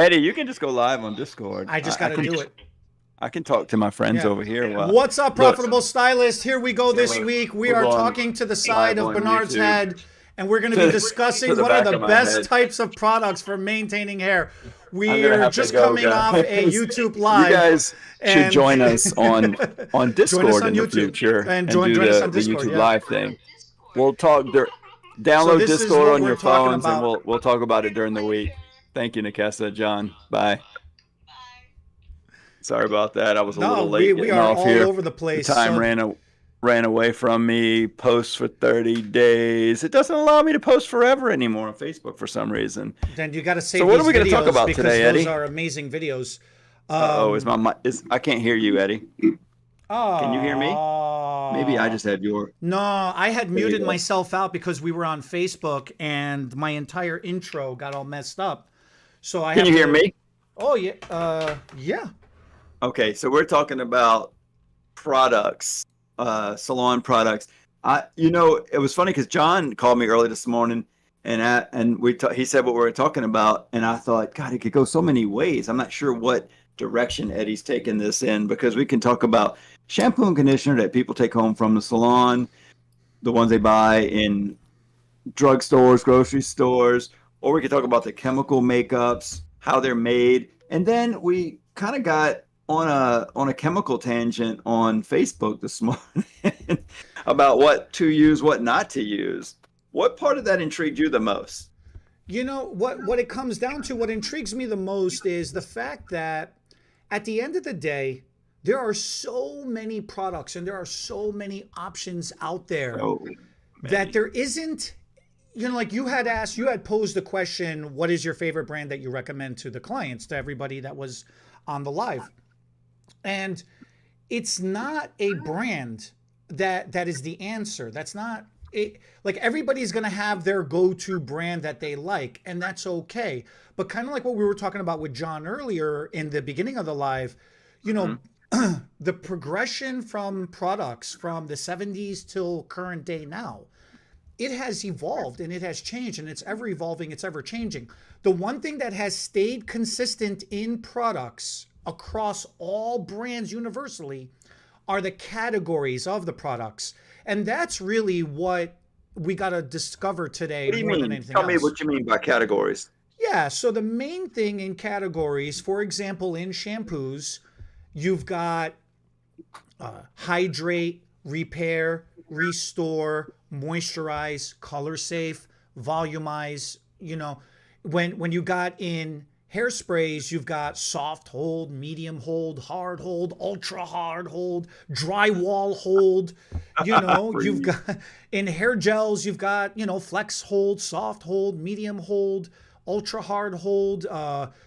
Eddie, you can just go live on Discord. I just got to do it. I can talk to my friends Yeah. over here. What's up, Look, Profitable Stylist? Here we go this we're, week. We we're are going talking to the side live of on Bernard's YouTube head, and we're going to be to, to discussing the what are back the of my best head. types of products for maintaining hair. I'm gonna We're have to just go, coming off a guys. YouTube You live, guys should and join us on join us Discord on in the YouTube future and and do join us on the Discord. YouTube Yeah. live thing. We'll talk. So Download this is Discord what on we're your talking phones, and about. we'll talk about it during the week. Thank you, Nikessa. John, bye. Sorry about that. I was a No, little late we getting are off all here. over the The place. time So ran away from me. Post for 30 days. It doesn't allow me to post forever anymore on Facebook for some reason. then you got to So save what these are we going to talk videos about because today, those Eddie? are amazing videos. Uh-oh, I can't hear you, Eddie. Can you hear me? Maybe I Oh. just had your. No, I had There you muted go. myself out because we were on Facebook and my entire intro got all messed up. So I Can have you hear to. me? Oh yeah, yeah. Okay, so we're talking about products, salon products. It was funny because John called me early this morning, he said what we were talking about, and I thought, God, it could go so many ways. I'm not sure what direction Eddie's taking this in because we can talk about shampoo and conditioner that people take home from the salon, the ones they buy in drugstores, grocery stores, or we could talk about the chemical makeups, how they're made, and then we kind of got on a chemical tangent on Facebook this morning about what to use, what not to use. What part of that intrigued you the most? You know what it comes down to, what intrigues me the most is the fact that at the end of the day, there are so many products and there are so many options out there Oh, that many. there isn't, like you had posed the question, what is your favorite brand that you recommend to the clients, to everybody that was on the live? And it's not a brand that is the answer. That's not it. Like everybody's going to have their go-to brand that they like, and that's okay. But kind of like what we were talking about with John earlier in the beginning of the live, you know, Mhm. the progression from products from the 70s till current day now, it has evolved and it has changed and it's ever evolving, it's ever changing. The one thing that has stayed consistent in products across all brands universally are the categories of the products. And that's really what we got to discover today What do you more than mean? anything Tell me else. what you mean by categories. Yeah, so the main thing in categories, for example, in shampoos, you've got hydrate, repair, restore, moisturize, color safe, volumize. When you got in hairsprays, you've got soft hold, medium hold, hard hold, ultra hard hold, drywall hold. You've Freeze. got in hair gels, you've got, flex hold, soft hold, medium hold, ultra hard hold,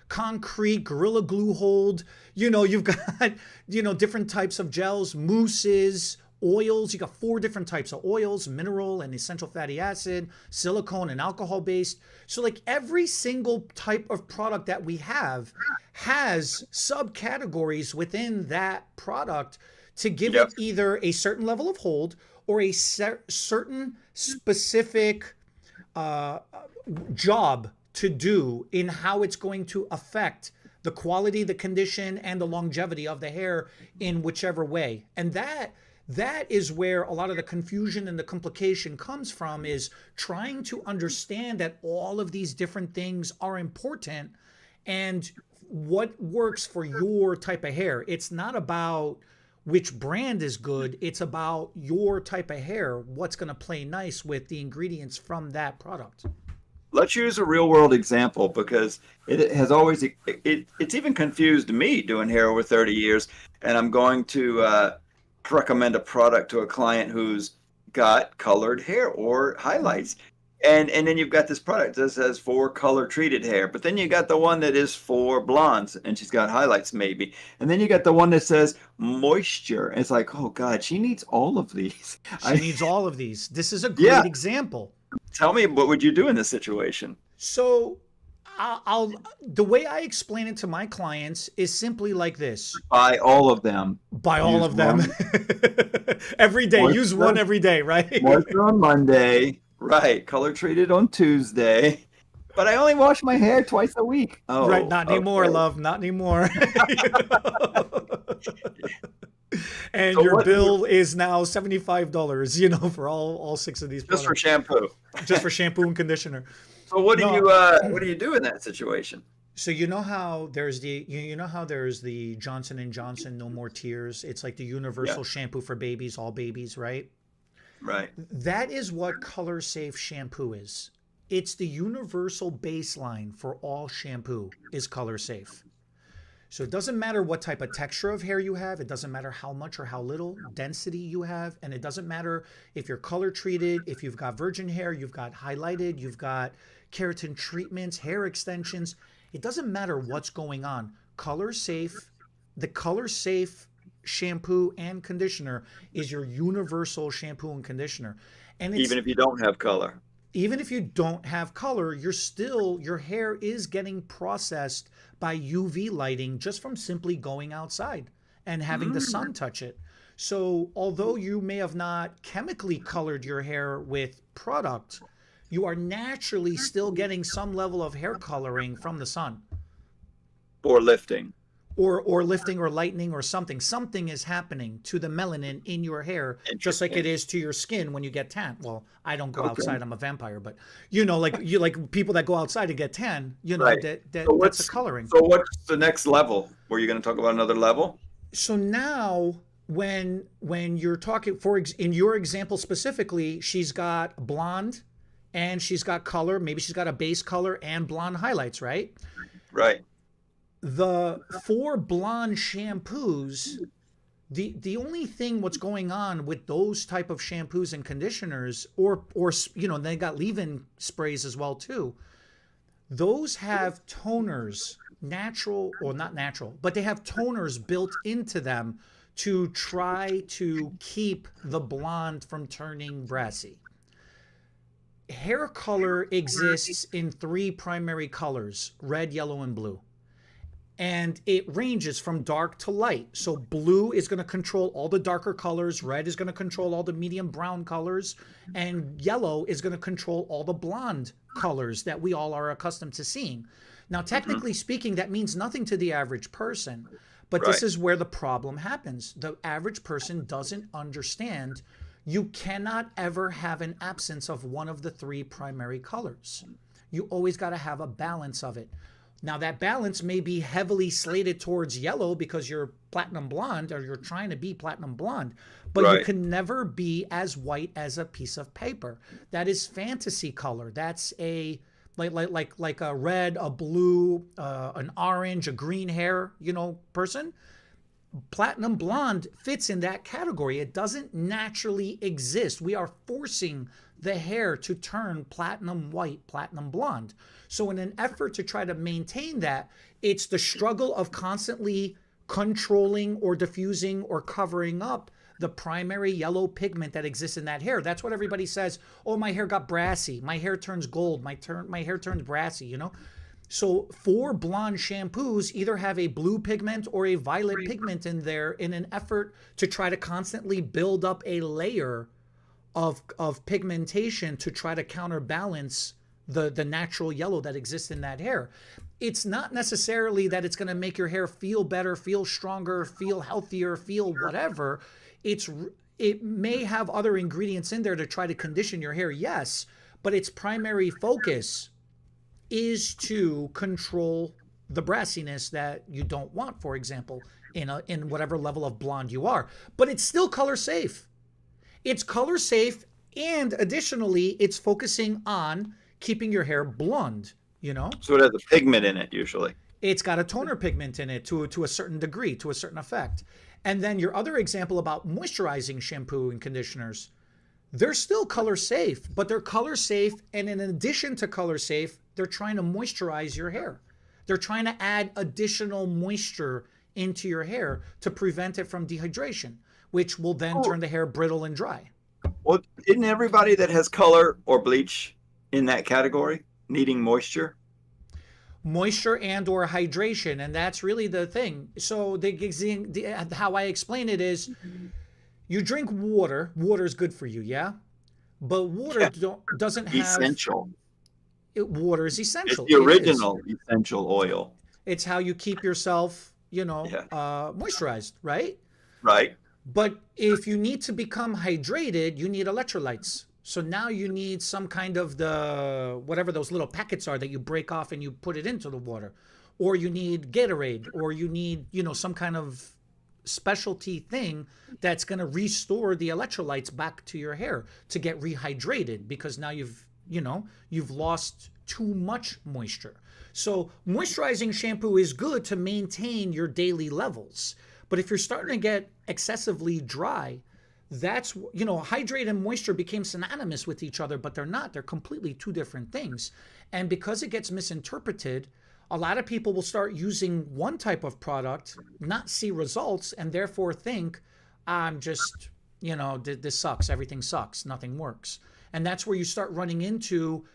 concrete, gorilla glue hold. You've got, different types of gels, mousses, oils. You got 4 different types of oils: mineral and essential fatty acid, silicone and alcohol based. So like every single type of product that we have has subcategories within that product to give Yep. it either a certain level of hold or a certain specific uh, job to do in how it's going to affect the quality, the condition, and the longevity of the hair in whichever way. And that is where a lot of the confusion and the complication comes from, is trying to understand that all of these different things are important and what works for your type of hair. It's not about which brand is good, it's about your type of hair, what's going to play nice with the ingredients from that product. Let's use a real world example because it has always it's even confused me doing hair over 30 years, and I'm going to recommend a product to a client who's got colored hair or Mhm. highlights. And then you've got this product that says for color treated hair, but then you got the one that is for blondes and she's got highlights maybe. And then you got the one that says moisture. It's like, oh God, she needs all of these. She I needs all of these. This is a yeah, great example. tell me what would you do in this situation? So the way I explain it to my clients is simply like this: Buy all of them. buy all Use of them one every day. Use one moisture, every day, right? moisture on Monday, right? Color treated on Tuesday. But I only wash my hair twice a week. Right, Oh, not anymore, okay. love, not anymore. You know? And So your what do you bill is now $75, you know, for all six of these just for products, shampoo? just for shampoo and conditioner. So No, what do you do in that situation? so you know how there's you know how there's the Johnson and Johnson No More Tears? It's like the Yeah, universal shampoo for babies, all babies, right? right. That is what Color Safe shampoo is. It's the universal baseline for all shampoo is Color Safe. So it doesn't matter what type of texture of hair you have. It doesn't matter how much or how little density you have. And it doesn't matter if you're color treated, if you've got virgin hair, you've got highlighted, you've got keratin treatments, hair extensions. It doesn't matter what's going on. Color Safe, the Color Safe shampoo and conditioner is your universal shampoo and conditioner. And Even it's if you don't have color. even if you don't have color, your hair is getting processed by UV lighting just from simply going outside and having the Mm, sun touch it. So, although you may have not chemically colored your hair with product, you are naturally still getting some level of hair coloring from the sun or lifting. or lifting or lightening or something. Something is happening to the melanin in your hair, just like it Interesting. is to your skin when you get tan. Well, I don't go Okay. outside; I'm a vampire. But you know, like people that go outside and get tan, you know Right. that's a coloring. So what's the next level? Were you going to talk about another level? So now, when you're talking in your example specifically, she's got blonde, and she's got color. Maybe she's got a base color and blonde highlights, right? Right. The four blonde shampoos, the only thing what's going on with those type of shampoos and conditioners, or you know, they got leave-in sprays as well too. Those have toners, natural or not natural, but they have toners built into them to try to keep the blonde from turning brassy. Hair color exists in three primary colors: red, yellow, and blue, and it ranges from dark to light. So blue is going to control all the darker colors, red is going to control all the medium brown colors, and yellow is going to control all the blonde colors that we all are accustomed to seeing. Now, Hmm. technically speaking, that means nothing to the average person, but this Right. is where the problem happens. The average person doesn't understand you cannot ever have an absence of one of the three primary colors. You always got to have a balance of it. Now, that balance may be heavily slated towards yellow because you're platinum blonde or you're trying to be platinum blonde, but you Right. can never be as white as a piece of paper. That is fantasy color. That's a like a red, a blue, an orange, a green hair, you know, person. Platinum blonde fits in that category. It doesn't naturally exist. We are forcing the hair to turn platinum white, platinum blonde. So, in an effort to try to maintain that, it's the struggle of constantly controlling or diffusing or covering up the primary yellow pigment that exists in that hair. That's what everybody says. Oh, my hair got brassy. My hair turns gold. My hair turns brassy, you know? So four blonde shampoos either have a blue pigment or a violet pigment in there in an effort to try to constantly build up a layer of pigmentation to try to counterbalance the natural yellow that exists in that hair. It's not necessarily that it's going to make your hair feel better, feel stronger, feel healthier, feel whatever. It's it may have other ingredients in there to try to condition your hair, yes, but its primary focus is to control the brassiness that you don't want, for example, in whatever level of blonde you are. But it's still color safe. It's color safe, and additionally, it's focusing on keeping your hair blonde, you know? So it has a pigment in it usually. It's got a toner pigment in it to a certain degree, to a certain effect. And then your other example about moisturizing shampoo and conditioners, they're still color safe, but they're color safe. And in addition to color safe, they're trying to moisturize your hair. They're trying to add additional moisture into your hair to prevent it from dehydration, which will then Oh, turn the hair brittle and dry. well, isn't everybody that has color or bleach in that category needing moisture? Moisture and or hydration, and that's really the thing. So how I explain it is you drink water. Water is good for you, yeah? But water Yeah, doesn't have essential. water is It's essential. the It is. original essential oil. It's how you keep yourself, Yeah. moisturized, right? Right. But if you need to become hydrated, you need electrolytes. So now you need some kind of the whatever those little packets are that you break off and you put it into the water. Or you need Gatorade, or you need, some kind of specialty thing that's going to restore the electrolytes back to your hair to get rehydrated because now you've lost too much moisture. So moisturizing shampoo is good to maintain your daily levels. But if you're starting to get excessively dry, that's, hydrate and moisture became synonymous with each other, but they're not. They're completely two different things. And because it gets misinterpreted, a lot of people will start using one type of product, not see results, and therefore think, I'm just, this sucks. Everything sucks. Nothing works. And that's where you start running into,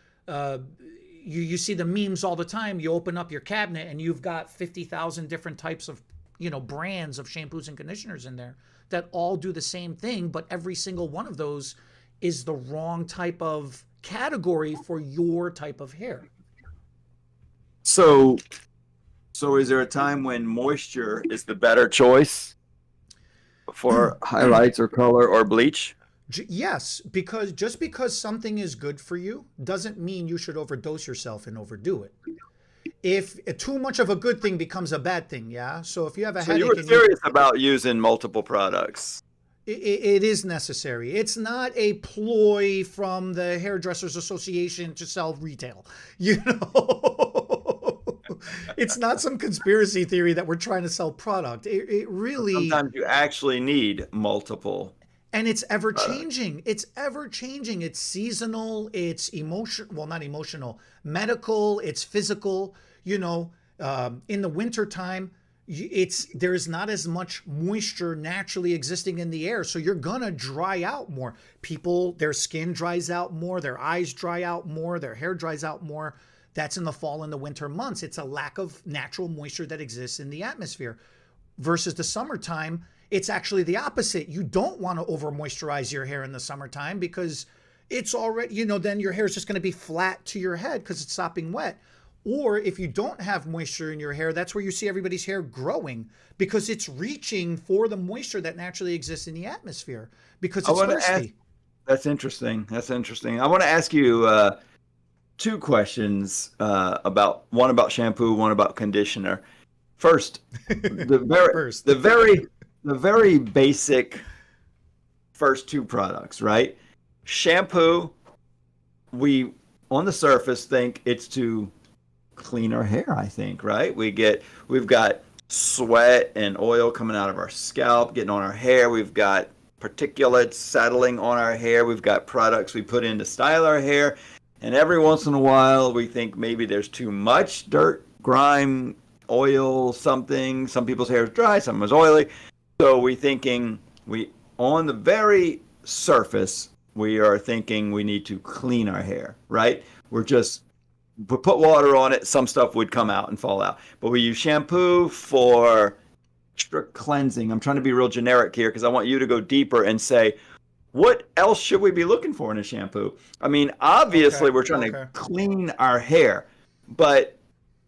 you see the memes all the time. You open up your cabinet and you've got 50,000 different types of, brands of shampoos and conditioners in there that all do the same thing, but every single one of those is the wrong type of category for your type of hair. So, is there a time when moisture is the better choice for highlights or color or bleach? Yes, because just because something is good for you doesn't mean you should overdose yourself and overdo it. If too much of a good thing becomes a bad thing, yeah. So if you have a So headache, you were serious about using multiple products. it is necessary. It's not a ploy from the Hairdressers Association to sell retail. It's not some conspiracy theory that we're trying to sell product. It really. Sometimes you actually need multiple. And it's ever changing. It's ever changing. It's seasonal. It's emotional. Well, not emotional. Medical. It's physical. In the wintertime, there is not as much moisture naturally existing in the air. So you're going to dry out more. People, their skin dries out more. Their eyes dry out more. Their hair dries out more. That's in the fall and the winter months. It's a lack of natural moisture that exists in the atmosphere. Versus the summertime, it's actually the opposite. You don't want to over moisturize your hair in the summertime because it's already, then your hair is just going to be flat to your head because it's sopping wet. Or if you don't have moisture in your hair, that's where you see everybody's hair growing because it's reaching for the moisture that naturally exists in the atmosphere because it's thirsty. That's interesting. I want to ask you two questions one about shampoo, one about conditioner. First, the very basic first two products, right? Shampoo, we on the surface think it's to clean our hair, I think, right? We've got sweat and oil coming out of our scalp, getting on our hair. We've got particulates settling on our hair. We've got products we put in to style our hair. And every once in a while, we think maybe there's too much dirt, grime, oil, something. Some people's hair is dry, some is oily. So on the very surface, we are thinking we need to clean our hair, right? We put water on it, some stuff would come out and fall out. But we use shampoo for extra cleansing. I'm trying to be real generic here because I want you to go deeper and say, what else should we be looking for in a shampoo? I mean, obviously we're trying to clean our hair, but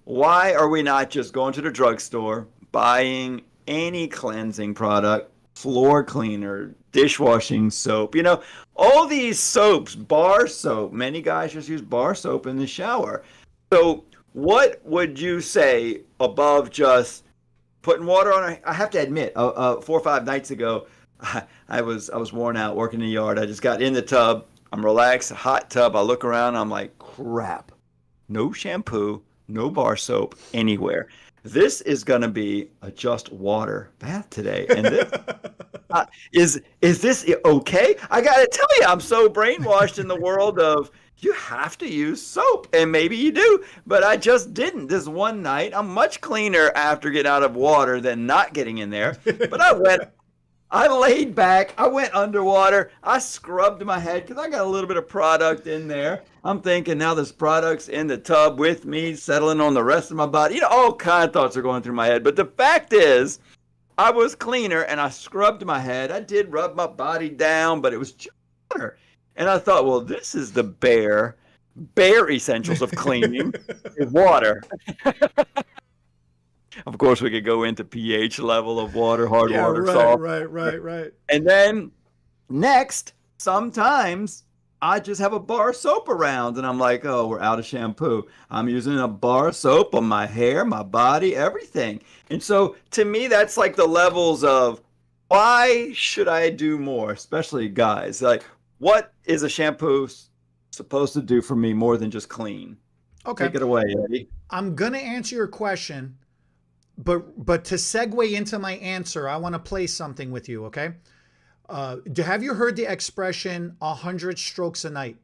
why are we not just going to the drugstore, buying any cleansing product, floor cleaner, dishwashing soap, all these soaps, bar soap. Many guys just use bar soap in the shower. So what would you say above just putting water on? I have to admit, 4 or 5 nights ago, I was worn out working in the yard. I just got in the tub. I'm relaxed, hot tub. I look around. I'm like, crap. No shampoo, no bar soap anywhere. This is going to be a just water bath today. And this, is this okay? I got to tell you, I'm so brainwashed in the world of you have to use soap. And maybe you do, but I just didn't. This one night, I'm much cleaner after getting out of water than not getting in there. But I laid back. I went underwater. I scrubbed my head because I got a little bit of product in there. I'm thinking now this product's in the tub with me, settling on the rest of my body. All kind of thoughts are going through my head. But the fact is, I was cleaner and I scrubbed my head. I did rub my body down, but it was just water. And I thought, well, this is the bare bare essentials of cleaning is water. Of course, we could go into pH level of water, hard Yeah, water, right, soft. right, right, right. And then next, sometimes I just have a bar of soap around and I'm like, oh, we're out of shampoo. I'm using a bar of soap on my hair, my body, everything. And so to me, that's like the levels of why should I do more, especially guys? Like, what is a shampoo supposed to do for me more than just clean? Okay. Take it away, Eddie. I'm going to answer your question, but to segue into my answer, I want to play something with you, okay? Have you heard the expression 100 strokes a night?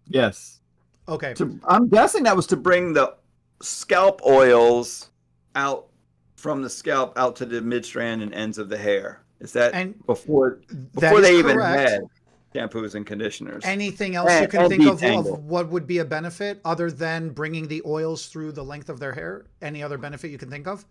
Yes. Okay. I'm guessing that was to bring the scalp oils out from the scalp out to the midstrand and ends of the hair. Is that And before that is they even correct. had shampoos and conditioners Anything else you can and think of detangle? what would be a benefit other than bringing the oils through the length of their hair? Any other benefit you can think of?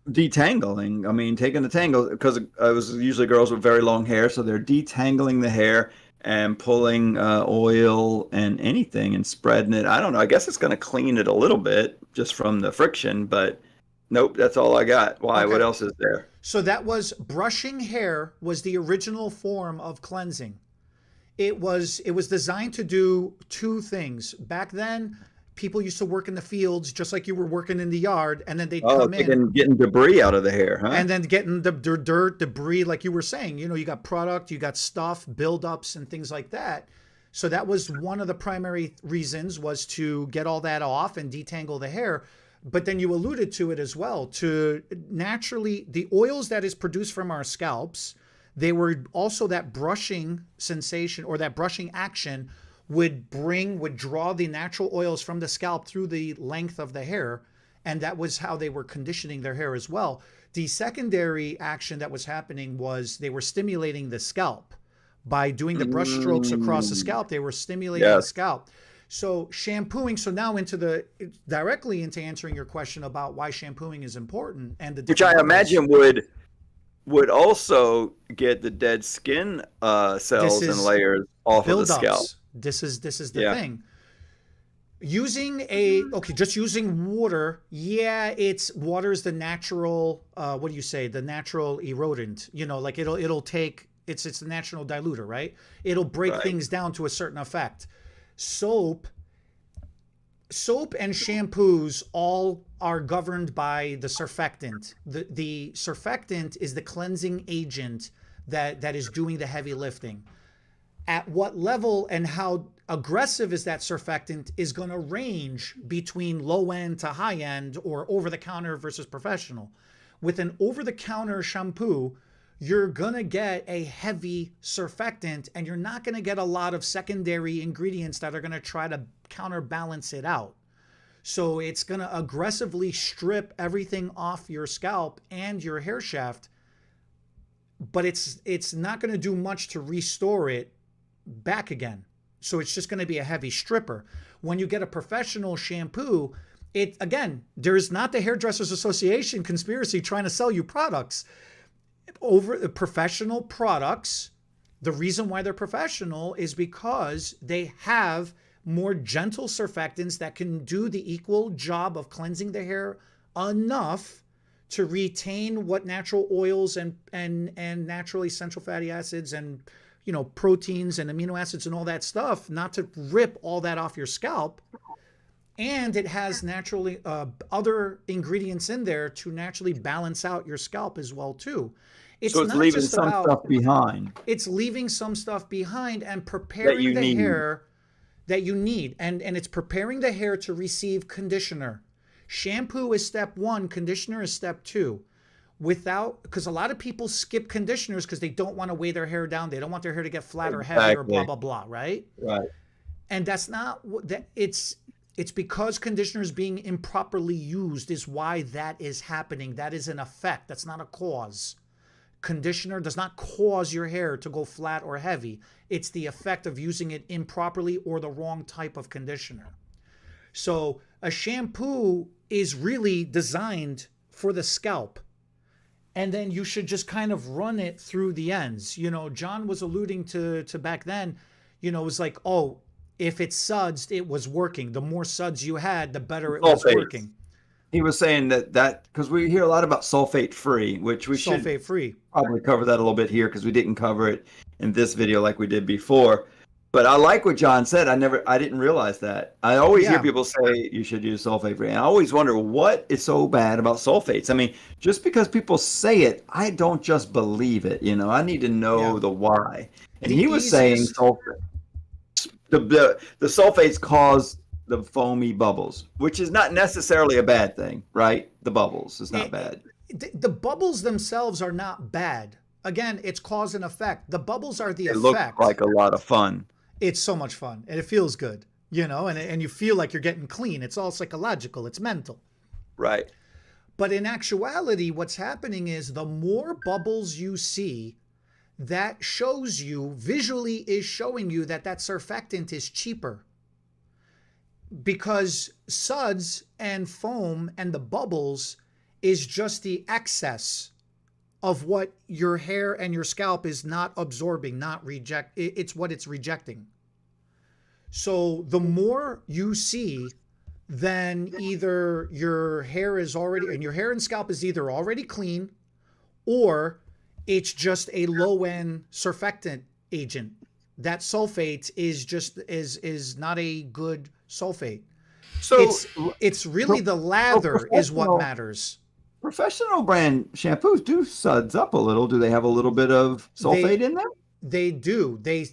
Detangling. I mean, taking the tangle because it was usually girls with very long hair, so they're detangling the hair and pulling oil and anything and spreading it. I don't know. I guess it's going to clean it a little bit just from the friction, but nope, that's all I got. Why? Okay. What else is there? So that was brushing hair was the original form of cleansing. It was designed to do two things. Back then, people used to work in the fields just like you were working in the yard, and then they'd Oh, come in getting debris out of the hair, huh? and then getting the dirt, debris, like you were saying. You got product, you got stuff, buildups, and things like that. So that was one of the primary reasons, was to get all that off and detangle the hair. But then you alluded to it as well, to naturally the oils that is produced from our scalps, they were also that brushing sensation or that brushing action would draw the natural oils from the scalp through the length of the hair. And that was how they were conditioning their hair as well. The secondary action that was happening was they were stimulating the scalp by doing the brush strokes across the Mm, scalp. They were stimulating the yes. scalp. So shampooing, so now directly into answering your question about why shampooing is important and the Which different I levels. imagine would also get the dead skin This cells and is layers off of the scalp. buildups. This is the Yeah. thing. Just using water. Yeah, water is the natural. What do you say? The natural erodent. Like it'll take. It's the natural diluter, right? It'll break Right. things down to a certain effect. Soap soap and shampoos all are governed by the surfactant. The surfactant is the cleansing agent that is doing the heavy lifting. At what level and how aggressive is that surfactant is going to range between low end to high end or over the counter versus professional. With an over the counter shampoo, you're going to get a heavy surfactant and you're not going to get a lot of secondary ingredients that are going to try to counterbalance it out. So it's going to aggressively strip everything off your scalp and your hair shaft, but it's not going to do much to restore it back again. So it's just going to be a heavy stripper. When you get a professional shampoo, there's not the Hairdressers Association conspiracy trying to sell you products. Over the professional products, the reason why they're professional is because they have more gentle surfactants that can do the equal job of cleansing the hair enough to retain what natural oils and natural essential fatty acids and proteins and amino acids and all that stuff, not to rip all that off your scalp. And it has naturally other ingredients in there to naturally balance out your scalp as well too. So it's Not leaving just some stuff behind it's leaving some stuff behind and that preparing you the need. hair that you need. And it's preparing the hair to receive conditioner. Shampoo is step 1, conditioner is step 2. Because a lot of people skip conditioners because they don't want to weigh their hair down. They don't want their hair to get flat or heavy or blah, Exactly. blah, blah, right? Right. And that's not what that it's because conditioner is being improperly used is why that is happening. That is an effect. That's not a cause. Conditioner does not cause your hair to go flat or heavy. It's the effect of using it improperly or the wrong type of conditioner. So a shampoo is really designed for the scalp. And then you should just kind of run it through the ends. John was alluding to back then, it was like, oh, If it's sudsed, it was working. The more suds you had, the better it was Sulfates. working. He was saying that because we hear a lot about sulfate free, which we should Sulfate free. probably cover that a little bit here because we didn't cover it in this video like we did before. But I like what John said. I didn't realize that. I always hear Yeah. people say you should use sulfate free. And I always wonder what is so bad about sulfates. I mean, just because people say it, I don't just believe it. I need to know Yeah. the why. And The he was saying easiest. the sulfates cause the foamy bubbles, which is not necessarily a bad thing, right? The bubbles is not bad. The bubbles themselves are not bad. Again, it's cause and effect. The bubbles are the It looks effect. like a lot of fun. It's so much fun and it feels good, and you feel like you're getting clean. It's all psychological, it's mental. Right. But in actuality, what's happening is the more bubbles you see, that shows you, visually is showing you that surfactant is cheaper. Because suds and foam and the bubbles is just the excess of what your hair and your scalp is not absorbing, not reject. It's what it's rejecting. So the more you see, then either your hair and scalp is either already clean, or it's just a low end surfactant agent. That sulfate is not a good sulfate. So It's really the lather is what matters. professional brand shampoos do suds up a little. Do they have a little bit of sulfate in them? They do. They Or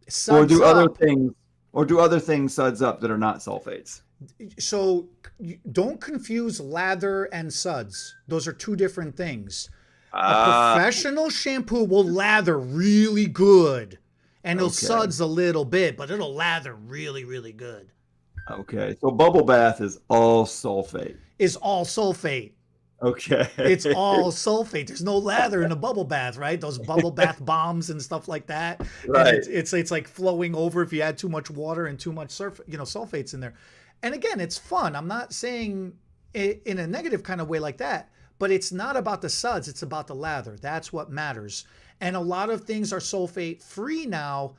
suds do other up. things suds up that are not sulfates? So don't confuse lather and suds. Those are two different things. A professional shampoo will lather really good, and it'll Okay. suds a little bit, but it'll lather really, really good. Okay. So bubble bath is all sulfate. It's all sulfate. Okay. It's all sulfate. There's no lather in a bubble bath, right? Those bubble bath bombs and stuff like that. Right. And it's like flowing over if you add too much water and too much sulfates in there. And again, it's fun. I'm not saying it in a negative kind of way like that, but it's not about the suds. It's about the lather. That's what matters. And a lot of things are sulfate free now,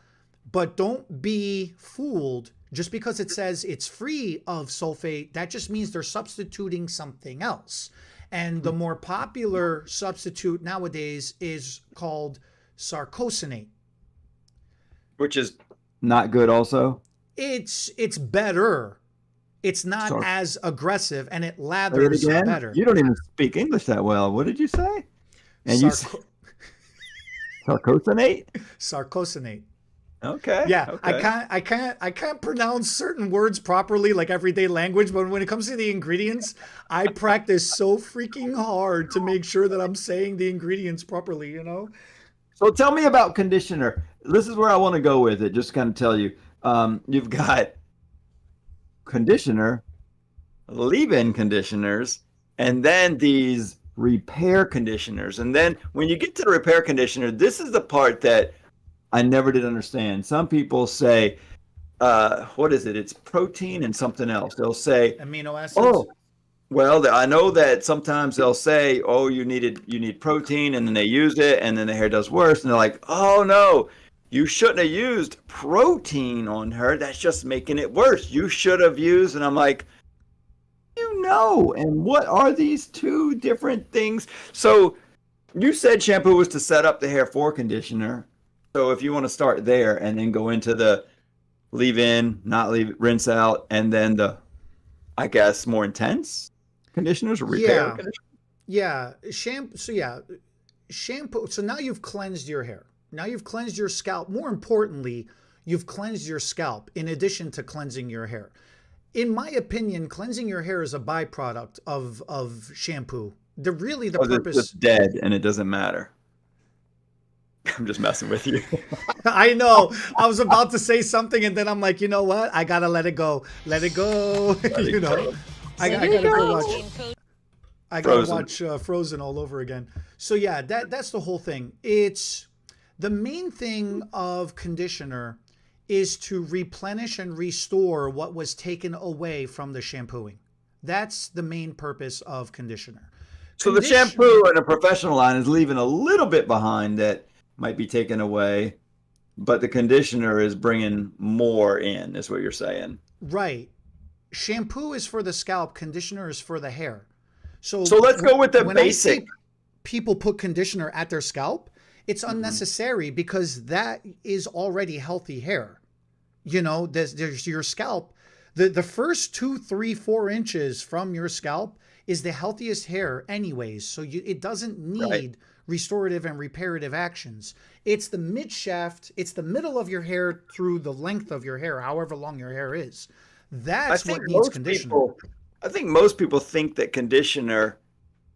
but don't be fooled. Just because it says it's free of sulfate, that just means they're substituting something else. And the more popular substitute nowadays is called sarcosinate. Which is not good also. It's better. It's not Sar- as aggressive, and it Say it lathers again. better. You don't even speak English that well. What did you say? And you said sarcosinate? Sarcosinate. Okay. Yeah, Okay. I can't pronounce certain words properly like everyday language, but when it comes to the ingredients, I practice so freaking hard to make sure that I'm saying the ingredients properly, So tell me about conditioner. This is where I want to go with it. Just kind of tell you, you've got conditioner, leave-in conditioners, and then these repair conditioners. And then when you get to the repair conditioner, this is the part that I never did understand. Some people say, what is it? It's protein and something else. They'll say, Amino acids. oh, well, I know that sometimes they'll say, oh, you need protein, and then they use it, and then the hair does worse. And they're like, oh, no, you shouldn't have used protein on her. That's just making it worse. You should have used, and I'm like, and what are these two different things? So you said shampoo was to set up the hair for conditioner. So if you want to start there and then go into the leave in, not leave, rinse out, and then the, I guess, more intense conditioners or repair conditioners? Yeah. Shampoo. So now you've cleansed your hair. Now you've cleansed your scalp. More importantly, you've cleansed your scalp in addition to cleansing your hair. In my opinion, cleansing your hair is a byproduct of shampoo. The purpose. It's just dead and it doesn't matter. I'm just messing with you. I know. I was about to say something, and then I'm like, you know what? I gotta let it go. Let it go. I gotta go watch. I gotta watch Frozen all over again. So yeah, that's the whole thing. It's the main thing of conditioner is to replenish and restore what was taken away from the shampooing. That's the main purpose of conditioner. So the shampoo in a professional line is leaving a little bit behind that might be taken away but the conditioner is bringing more in, is what you're saying. Right. Shampoo is for the scalp, conditioner is for the hair. So So let's go with the when I basic. say people put conditioner at their scalp, it's Mhm. unnecessary because that is already healthy hair. You know, there's your scalp. The first 2, 3, 4 inches from your scalp is the healthiest hair anyways. So it doesn't Right. need restorative and reparative actions. It's the mid shaft, it's the middle of your hair through the length of your hair, however long your hair is. I That's think what needs most conditioner. people, I think most people think that conditioner,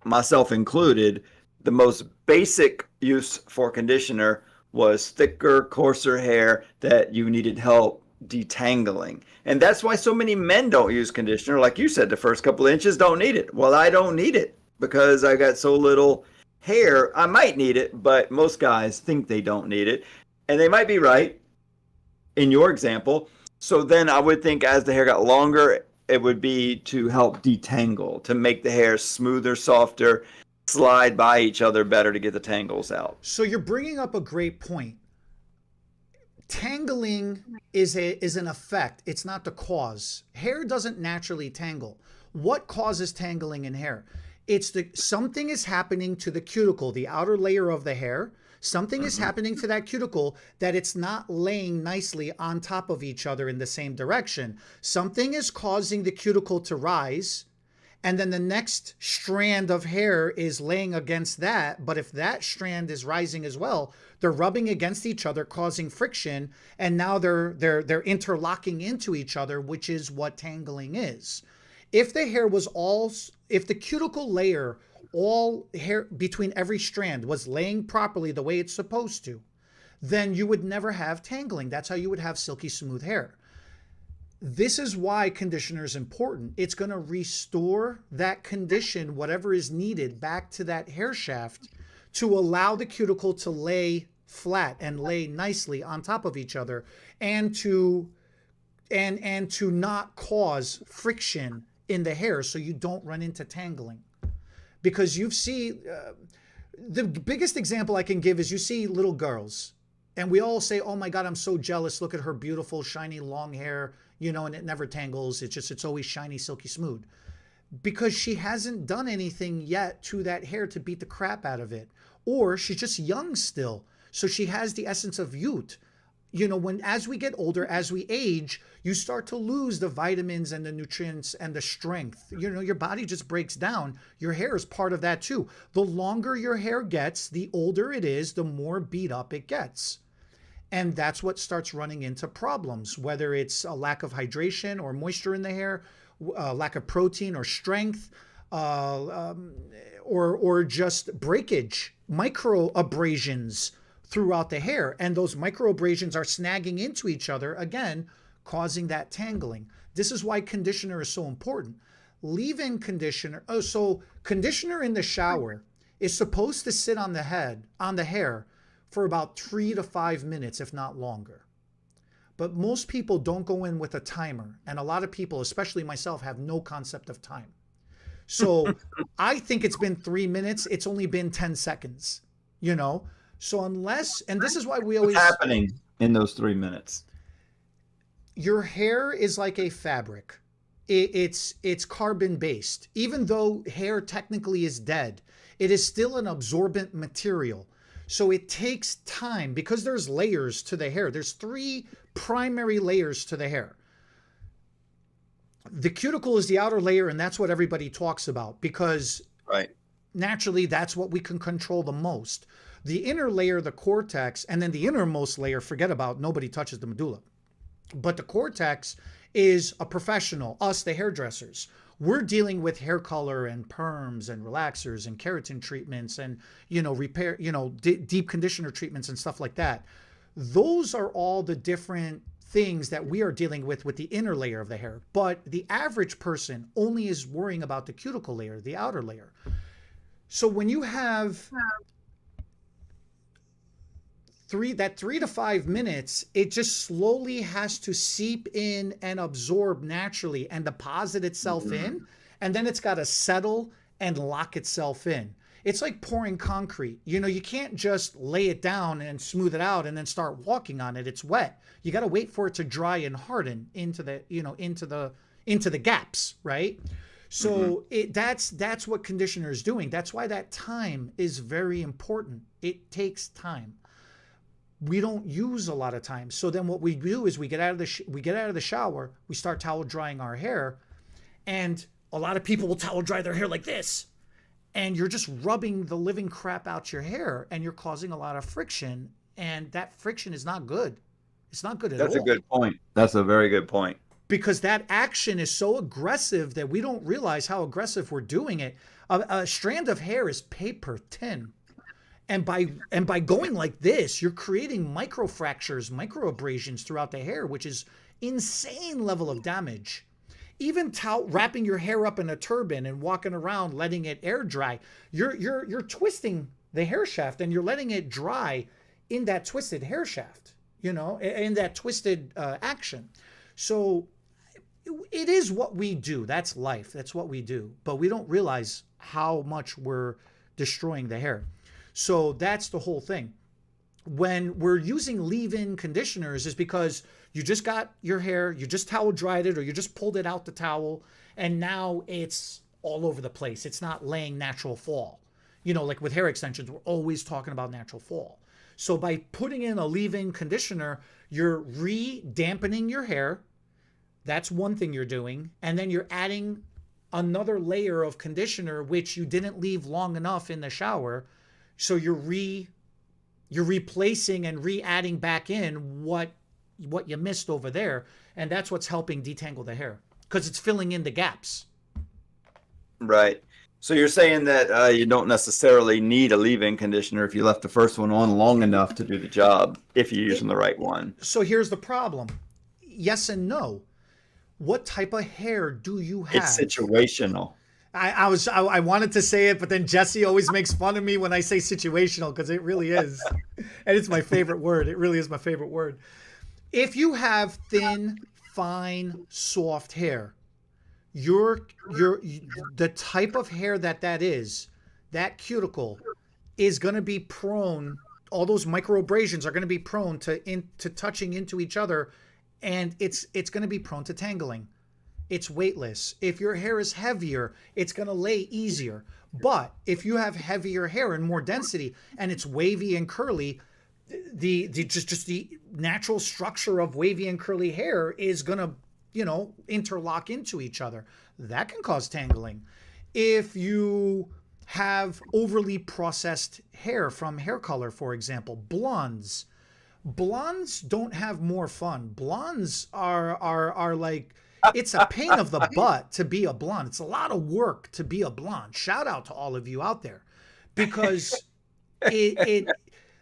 myself included, the most basic use for conditioner was thicker, coarser hair that you needed help detangling. And that's why so many men don't use conditioner. Like you said, the first couple of inches don't need it. Well, I don't need it because I got so little hair. I might need it, but most guys think they don't need it. And they might be right in your example. So then I would think as the hair got longer, it would be to help detangle, to make the hair smoother, softer, slide by each other better to get the tangles out. So you're bringing up a great point. Tangling is an effect. It's not the cause. Hair doesn't naturally tangle. What causes tangling in hair? It's the something is happening to the cuticle, the outer layer of the hair. Something is Mm-hmm. happening to that cuticle that it's not laying nicely on top of each other in the same direction. Something is causing the cuticle to rise, and then the next strand of hair is laying against that. But if that strand is rising as well, they're rubbing against each other, causing friction, and now they're interlocking into each other, which is what tangling is. If the hair was all, if the cuticle layer, all hair between every strand was laying properly the way it's supposed to, then you would never have tangling. That's how you would have silky smooth hair. This is why conditioner is important. It's going to restore that condition, whatever is needed, back to that hair shaft to allow the cuticle to lay flat and lay nicely on top of each other, and to not cause friction in the hair so you don't run into tangling. Because you see, the biggest example I can give is you see little girls, and we all say, "Oh my God, I'm so jealous. Look at her beautiful, shiny, long hair, and it never tangles. It's always shiny, silky smooth." Because she hasn't done anything yet to that hair to beat the crap out of it. Or she's just young still. So she has the essence of youth. When as we get older, as we age, you start to lose the vitamins and the nutrients and the strength. Your body just breaks down. Your hair is part of that too. The longer your hair gets, the older it is, the more beat up it gets. And that's what starts running into problems, whether it's a lack of hydration or moisture in the hair, lack of protein or strength, or just breakage, micro abrasions throughout the hair. And those micro abrasions are snagging into each other, again, causing that tangling. This is why conditioner is so important. Leave-in conditioner. Oh, so conditioner in the shower is supposed to sit on the hair for about 3 to 5 minutes, if not longer. But most people don't go in with a timer. And a lot of people, especially myself, have no concept of time. So I think it's been 3 minutes. It's only been 10 seconds, you know? So and this is why we What's always, happening in those 3 minutes? your hair is like a fabric. It's carbon based. Even though hair technically is dead, it is still an absorbent material. So it takes time because there's layers to the hair. There's 3 primary layers to the hair. The cuticle is the outer layer, and that's what everybody talks about because Right. naturally that's what we can control the most. The inner layer, the cortex, and then the innermost layer, forget about, nobody touches the medulla. But the cortex is a professional, us, the hairdressers. We're dealing with hair color and perms and relaxers and keratin treatments and, repair, deep conditioner treatments and stuff like that. Those are all the different things that we are dealing with the inner layer of the hair. But the average person only is worrying about the cuticle layer, the outer layer. So when you have 3 to 5 minutes, it just slowly has to seep in and absorb naturally and deposit itself Mhm. in, and then it's got to settle and lock itself in. it's like pouring concrete. You know, you can't just lay it down and smooth it out and then start walking on it. It's wet. You got to wait for it to dry and harden into the, you know, into the gaps, right? So that's what conditioner is doing. That's why that time is very important. It takes time. We don't use a lot of time. So then what we do is we get out of the shower, we start towel drying our hair, and a lot of people will towel dry their hair like this. And you're just rubbing the living crap out your hair, and you're causing a lot of friction, and that friction is not good. It's not good at all. That's a good point. That's a very good point. Because that action is so aggressive that we don't realize how aggressive we're doing it. A strand of hair is paper thin. And by going like this, you're creating micro fractures, micro abrasions throughout the hair, which is insane level of damage. Even wrapping your hair up in a turban and walking around letting it air dry, you're twisting the hair shaft and you're letting it dry in that twisted hair shaft, you know, in that twisted action. So it is what we do. That's life. That's what we do. But we don't realize how much we're destroying the hair. So that's the whole thing. When we're using leave-in conditioners is because you just got your hair, you just towel dried it, or you just pulled it out the towel, and now it's all over the place. It's not laying natural fall. You know, like with hair extensions, we're always talking about natural fall. So by putting in a leave-in conditioner, you're re-dampening your hair. That's one thing you're doing. And then you're adding another layer of conditioner, which you didn't leave long enough in the shower. So you're replacing and re-adding back in what you missed over there. And that's what's helping detangle the hair because it's filling in the gaps. Right. So you're saying that you don't necessarily need a leave-in conditioner if you left the first one on long enough to do the job, if you're using the right one. So here's the problem. Yes and no. What type of hair do you have? It's situational. I wanted to say it, but then Jesse always makes fun of me when I say situational because it really is. And it's my favorite word. It really is my favorite word. If you have thin, fine, soft hair, the type of hair that is, that cuticle is going to be prone, all those microabrasions are going to be prone to touching into each other, and it's going to be prone to tangling. It's weightless. If your hair is heavier, it's going to lay easier. But if you have heavier hair and more density and it's wavy and curly, just the natural structure of wavy and curly hair is going to, you know, interlock into each other. That can cause tangling. If you have overly processed hair from hair color, for example, blondes don't have more fun. Blondes are like, it's a pain of the butt to be a blonde. It's a lot of work to be a blonde. Shout out to all of you out there, because the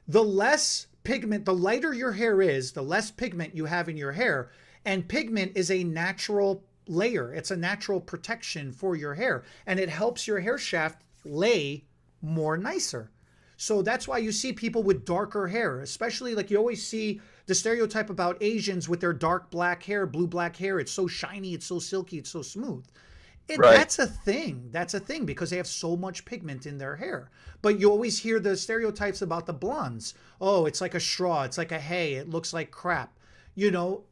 less pigment, the lighter your hair is, the less pigment you have in your hair. And pigment is a natural layer. It's a natural protection for your hair, and it helps your hair shaft lay more nicer. So that's why you see people with darker hair, especially like you always see the stereotype about Asians with their dark black hair, blue black hair. It's so shiny, it's so silky, it's so smooth. Right. That's a thing. That's a thing because they have so much pigment in their hair. But you always hear the stereotypes about the blondes. Oh, it's like a straw. It's like a hay. It looks like crap. You know,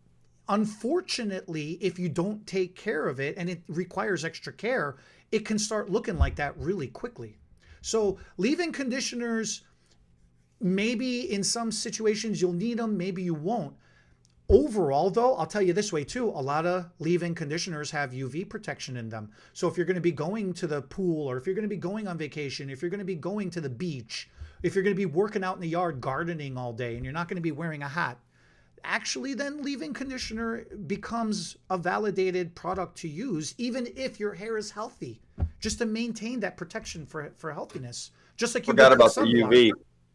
unfortunately, if you don't take care of it and it requires extra care, it can start looking like that really quickly. So leave-in conditioners, maybe in some situations you'll need them, maybe you won't. Overall, though, I'll tell you this way too, a lot of leave-in conditioners have UV protection in them. So if you're going to be going to the pool, or if you're going to be going on vacation, if you're going to be going to the beach, if you're going to be working out in the yard gardening all day and you're not going to be wearing a hat, actually then leave-in conditioner becomes a validated product to use, even if your hair is healthy, just to maintain that protection for healthiness. Just like you forgot about the UV.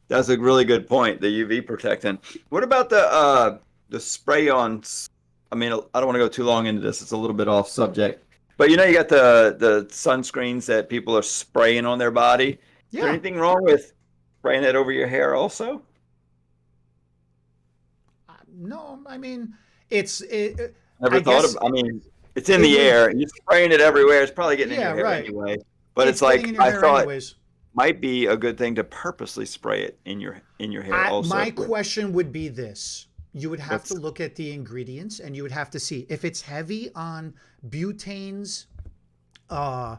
That's a really good point, the UV protectant. What about the spray-ons? I mean, I don't want to go too long into this. It's a little bit off subject. But you know, you got the sunscreens that people are spraying on their body. Yeah. Is there anything wrong with spraying that over your hair also? No, I mean, I mean, it's in the air. You're spraying it everywhere. It's probably getting in your hair anyway. But it's like, I thought, anyways. might be a good thing to purposely spray it in your hair also. My question would be this. You would have to What's look at the ingredients and you would have to see if it's heavy on butanes, uh,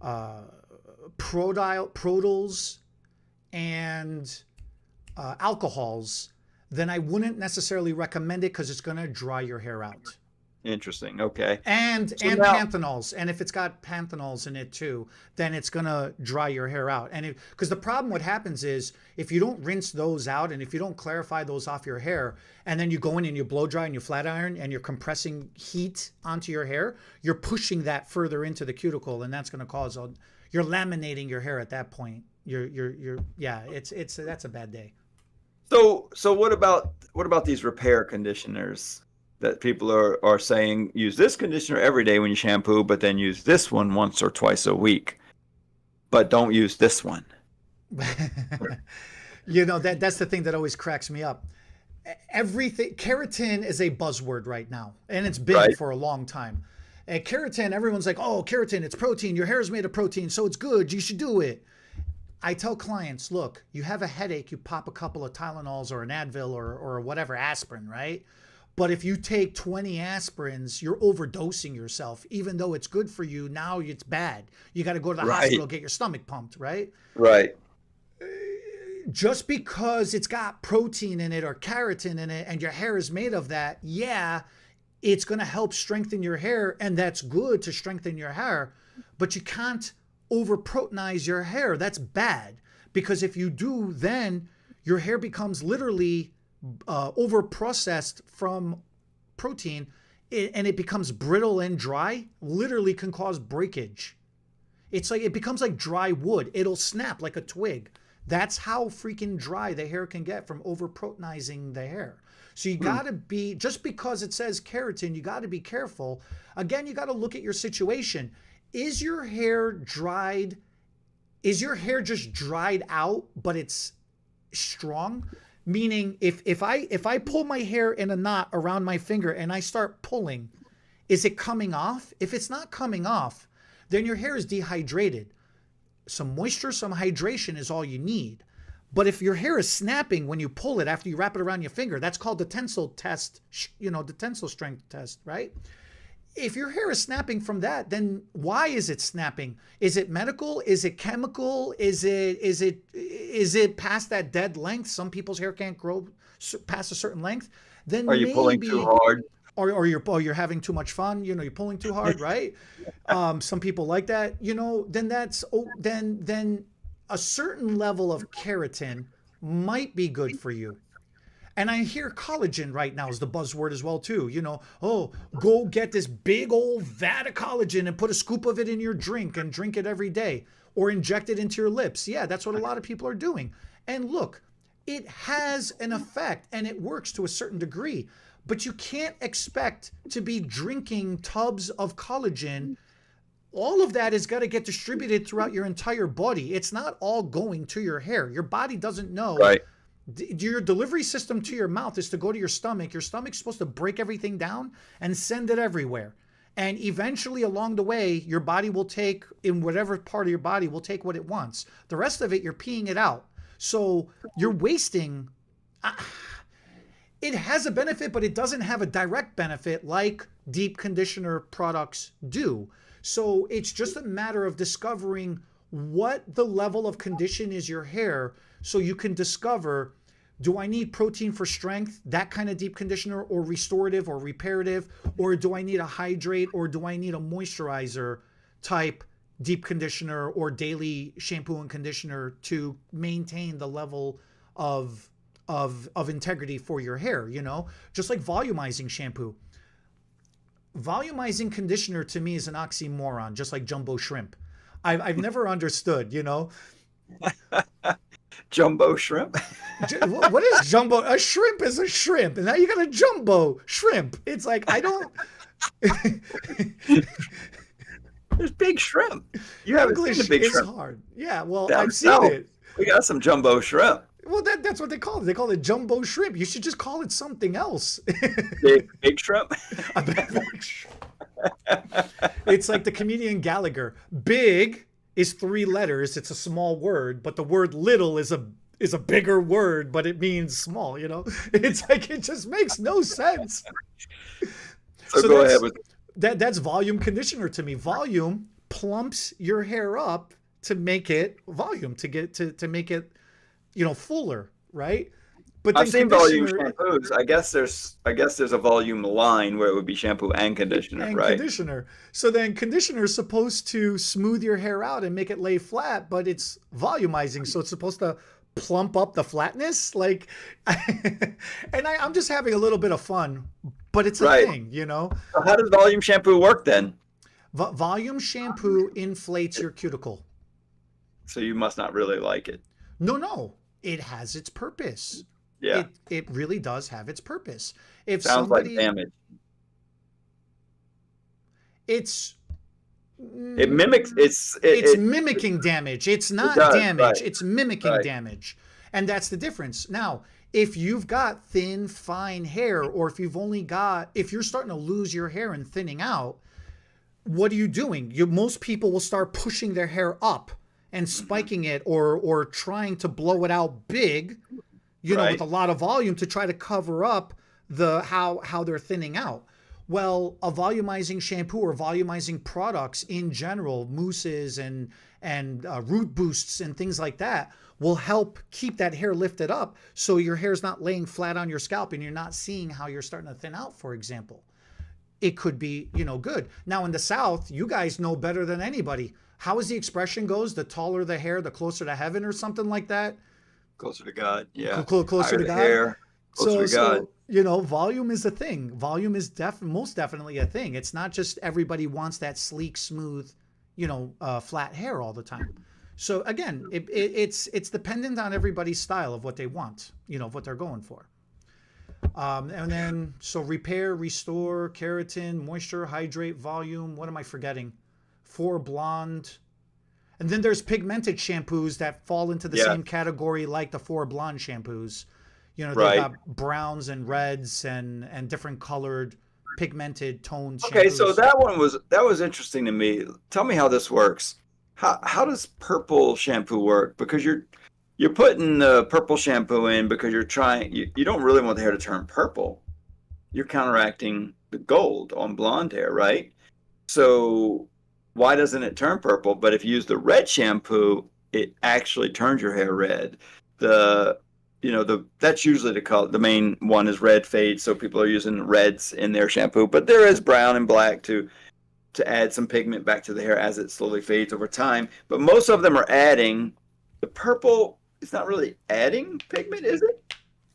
uh, protyls, and alcohols, then I wouldn't necessarily recommend it because it's going to dry your hair out. interesting? Okay. And So now, panthenols, and if it's got panthenols in it too, then it's gonna dry your hair out. And because the problem, what happens is if you don't rinse those out and if you don't clarify those off your hair, and then you go in and you blow dry and you flat iron and you're compressing heat onto your hair, you're pushing that further into the cuticle, and that's gonna cause you're laminating your hair at that point. Yeah, it's that's a bad day. so what about these repair conditioners that people are saying use this conditioner every day when you shampoo, but then use this one once or twice a week, but don't use this one. That's the thing that always cracks me up. Everything keratin is a buzzword right now, and it's been Right. for a long time. And keratin, everyone's like, "Oh, keratin, it's protein. Your hair is made of protein, so it's good. You should do it." I tell clients, look, you have a headache, you pop a couple of Tylenols or an Advil or whatever aspirin, right? But if you take 20 aspirins, you're overdosing yourself. Even though it's good for you, now it's bad. You got to go to the Right. hospital, get your stomach pumped, right? Right. Just because it's got protein in it or keratin in it and your hair is made of that, yeah, it's going to help strengthen your hair, and that's good to strengthen your hair, but you can't over proteinize your hair. That's bad, because if you do, then your hair becomes literally over processed from protein, and it becomes brittle and dry, literally can cause breakage. It's like it becomes like dry wood. It'll snap like a twig. That's how freaking dry the hair can get from over proteinizing the hair. So you got to be, just because it says keratin, you got to be careful. Again, you got to look at your situation. Is your hair dried? Is your hair just dried out, but it's strong? Meaning, if I pull my hair in a knot around my finger and I start pulling, is it coming off? If it's not coming off, then your hair is dehydrated. Some moisture, some hydration is all you need. But if your hair is snapping when you pull it after you wrap it around your finger, that's called the tensile test, the tensile strength test, right? If your hair is snapping from that, then why is it snapping? Is it medical? Is it chemical? Is it past that dead length? Some people's hair can't grow past a certain length. Then Are you pulling too hard? or you're having too much fun. You're pulling too hard, right? Some people like that. Then then a certain level of keratin might be good for you. And I hear collagen right now is the buzzword as well too. Oh, go get this big old vat of collagen and put a scoop of it in your drink and drink it every day, or inject it into your lips. Yeah, that's what a lot of people are doing. And look, it has an effect and it works to a certain degree, but you can't expect to be drinking tubs of collagen. All of that has got to get distributed throughout your entire body. It's not all going to your hair. Your body doesn't know. Right. Your delivery system to your mouth is to go to your stomach. Your stomach's supposed to break everything down and send it everywhere. And eventually along the way, your body will take, in whatever part of your body, will take what it wants. The rest of it, you're peeing it out. So you're wasting. It has a benefit, but it doesn't have a direct benefit like deep conditioner products do. So it's just a matter of discovering what the level of condition is your hair, so you can discover, do I need protein for strength, that kind of deep conditioner, or restorative or reparative, or do I need a hydrate, or do I need a moisturizer type deep conditioner or daily shampoo and conditioner to maintain the level of integrity for your hair, just like volumizing shampoo. Volumizing conditioner to me is an oxymoron, just like jumbo shrimp. I've never understood, Jumbo shrimp? What is jumbo? A shrimp is a shrimp, and now you got a jumbo shrimp. It's like, I don't. There's big shrimp. You haven't seen English the big is shrimp. hard. Yeah, well, Down I've seen south, it. we got some jumbo shrimp. Well, that's what they call it. They call it jumbo shrimp. You should just call it something else. Big shrimp? It's like the comedian Gallagher. Big is 3 letters. It's a small word, but the word little is a bigger word, but it means small, you know? It's like it just makes no sense. So So go ahead with. that's volume conditioner to me. Volume plumps your hair up to make it volume, to make it, fuller, right? But I've then seen volume conditioner shampoos. I guess there's a volume line where it would be shampoo and conditioner, and right? conditioner. So then conditioner is supposed to smooth your hair out and make it lay flat, but it's volumizing, so it's supposed to plump up the flatness. Like, I'm just having a little bit of fun, but it's a Right. thing, you know. So how does volume shampoo work then? Volume shampoo inflates your cuticle. So you must not really like it. No, no, it has its purpose. Yeah. It really does have its purpose. If Sounds like somebody, damage. it's It mimics. it's mimicking damage. It's It not does. Right. damage. It's mimicking Right. damage. And that's the difference. Now, if you've got thin, fine hair, or if you're starting to lose your hair and thinning out, what are you doing? Most people will start pushing their hair up and Mhm. spiking it, or trying to blow it out big, with Right. a lot of volume to try to cover up how they're thinning out. Well, a volumizing shampoo or volumizing products in general, mousses and root boosts and things like that, will help keep that hair lifted up, so your hair's not laying flat on your scalp and you're not seeing how you're starting to thin out, for example. It could be, good. Now in the South, you guys know better than anybody. How is the expression goes? The taller the hair, the closer to heaven, or something like that. Closer to God. Yeah. Closer Higher to the God. hair, closer So, to God. volume is a thing. Volume is most definitely a thing. It's not just everybody wants that sleek, smooth, flat hair all the time. So again, it's dependent on everybody's style of what they want, of what they're going for. And then, so repair, restore, keratin, moisture, hydrate, volume. What am I forgetting? For blonde. And then there's pigmented shampoos that fall into the Yeah. same category like the four blonde shampoos. They've Right. got browns and reds and different colored pigmented toned Okay. So shampoos. that was interesting to me. Tell me how this works. How does purple shampoo work? Because you're putting the purple shampoo in because you don't really want the hair to turn purple. You're counteracting the gold on blonde hair, right? So why doesn't it turn purple? But if you use the red shampoo, it actually turns your hair red. The that's usually the color. The main one is red fade, so people are using reds in their shampoo. But there is brown and black to add some pigment back to the hair as it slowly fades over time. But most of them are adding the purple. It's not really adding pigment, is it?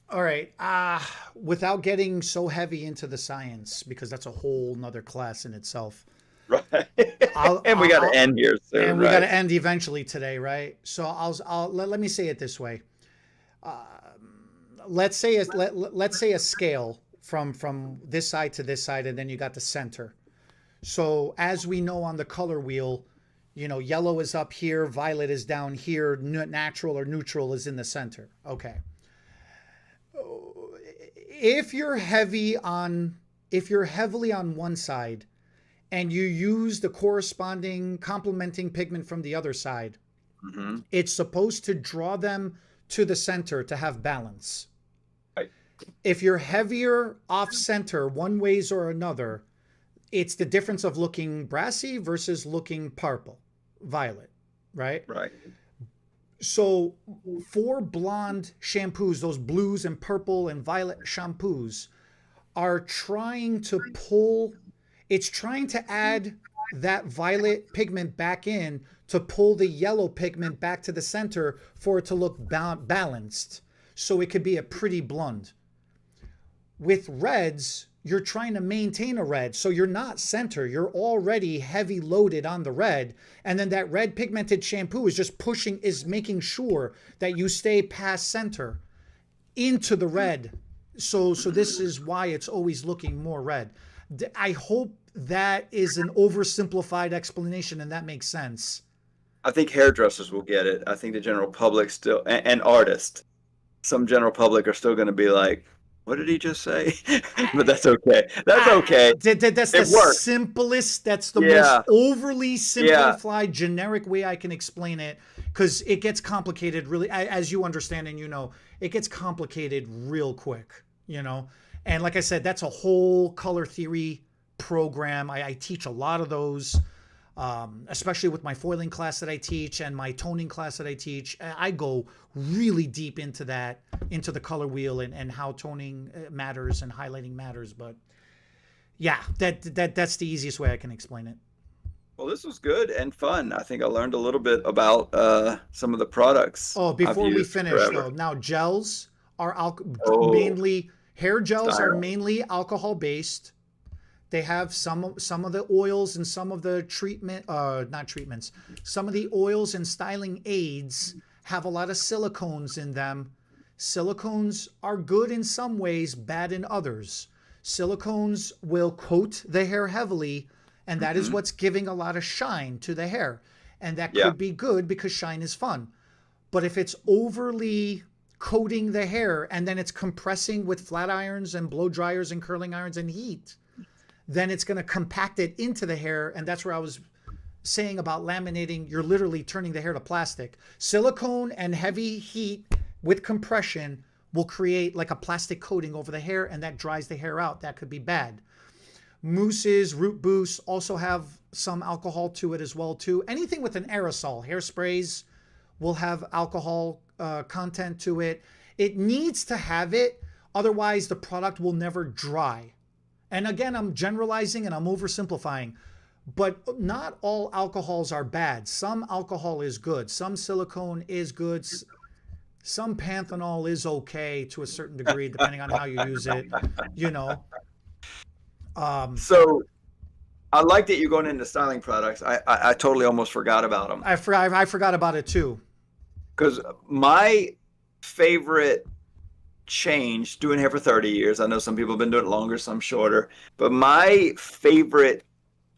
All right. Without getting so heavy into the science, because that's a whole nother class in itself. Right. I'll, And we got to I'll end here soon, and we got right? to end eventually today, right? So let me say it this way. Let's say a scale from this side to this side, and then you got the center. So as we know on the color wheel, yellow is up here, violet is down here, natural or neutral is in the center. Okay. If you're heavily on one side and you use the corresponding complementing pigment from the other side, Hmm. it's supposed to draw them to the center to have balance. Right. If you're heavier off center one ways or another, it's the difference of looking brassy versus looking purple, violet, right? Right. So for blonde shampoos, those blues and purple and violet shampoos are trying to it's trying to add that violet pigment back in to pull the yellow pigment back to the center for it to look balanced. So it could be a pretty blonde. With reds, you're trying to maintain a red. So you're not center. You're already heavy loaded on the red. And then that red pigmented shampoo is making sure that you stay past center into the red. So this is why it's always looking more red. I hope that is an oversimplified explanation and that makes sense. I think hairdressers will get it. I think the general public still, and artists, some general public are still going to be like, What did he just say? But that's okay. That's okay. That's the It works. simplest, that's the most Yeah. overly Yeah. simplified, generic way I can explain it, because it gets complicated really, as you understand and you know, it gets complicated real quick, you know? And like I said, that's a whole color theory program. I teach a lot of those, especially with my foiling class that I teach and my toning class that I teach. I go really deep into that, into the color wheel and how toning matters and highlighting matters. But yeah, that's the easiest way I can explain it. Well, this was good and fun. I think I learned a little bit about some of the products Oh, I've before we used finish forever. though, now gels are Oh, mainly hair gels are styro. mainly alcohol based. They have some of the oils and some of the not treatments, some of the oils and styling aids have a lot of silicones in them. Silicones are good in some ways, bad in others. Silicones will coat the hair heavily, and that is Hmm. what's giving a lot of shine to the hair. And that Yeah. could be good because shine is fun. But if it's overly coating the hair and then it's compressing with flat irons and blow dryers and curling irons and heat, then it's going to compact it into the hair. And that's where I was saying about laminating. You're literally turning the hair to plastic. Silicone and heavy heat with compression will create like a plastic coating over the hair, and that dries the hair out. That could be bad. Mousses, root boosts also have some alcohol to it as well too. Anything with an aerosol, hairsprays will have alcohol content to it. It needs to have it, otherwise the product will never dry. And again, I'm generalizing and I'm oversimplifying, but not all alcohols are bad. Some alcohol is good. Some silicone is good. Some panthenol is okay to a certain degree, depending on how you use it. You know, um, So I like that you're going into styling products. I totally almost forgot about them I forgot about it too. because my favorite change doing hair for 30 years. I know some people have been doing it longer, some shorter, but my favorite,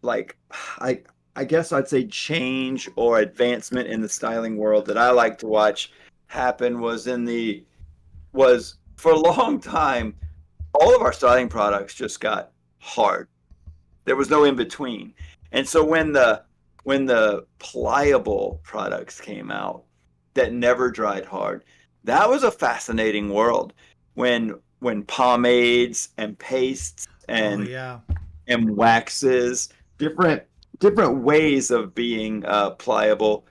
like, I I guess I'd say change or advancement in the styling world that I like to watch happen was for a long time, all of our styling products just got hard. There was no in between. And so when the pliable products came out that never dried hard, that was a fascinating world. When pomades and pastes Oh and yeah. waxes, different different ways of being pliable.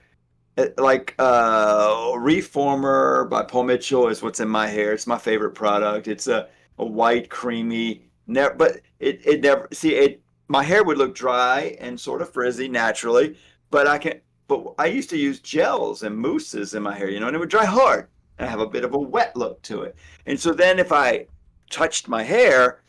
Like Reformer by Paul Mitchell is what's in my hair. It's my favorite product. It's a white, creamy, never, but it never see it. My hair would look dry and sort of frizzy naturally, but I can. But I used to use gels and mousses in my hair, and it would dry hard and have a bit of a wet look to it. And so then if I touched my hair,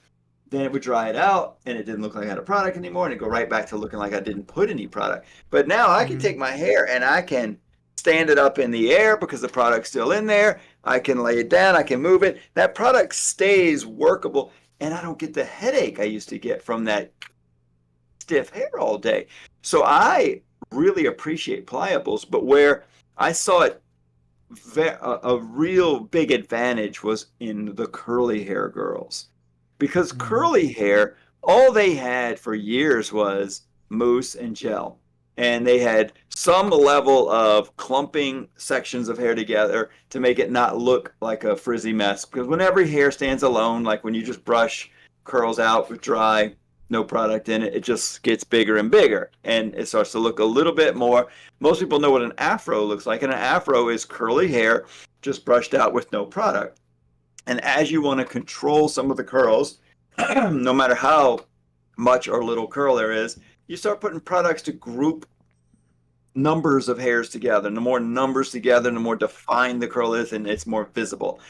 then it would dry it out and it didn't look like I had a product anymore and it'd go right back to looking like I didn't put any product. But now I can Mm-hmm. take my hair and I can stand it up in the air because the product's still in there. I can lay it down, I can move it. That product stays workable and I don't get the headache I used to get from that stiff hair all day. So I really appreciate pliables, but where I saw it a real big advantage was in the curly hair girls because Mm-hmm. curly hair, all they had for years was mousse and gel. And they had some level of clumping sections of hair together to make it not look like a frizzy mess. Because when every hair stands alone, like when you just brush curls out with dry, no product in it, it just gets bigger and bigger. And it starts to look a little bit more. Most people know what an afro looks like. And an afro is curly hair just brushed out with no product. And as you want to control some of the curls, no matter how much or little curl there is, you start putting products to group numbers of hairs together. And the more numbers together, the more defined the curl is and it's more visible.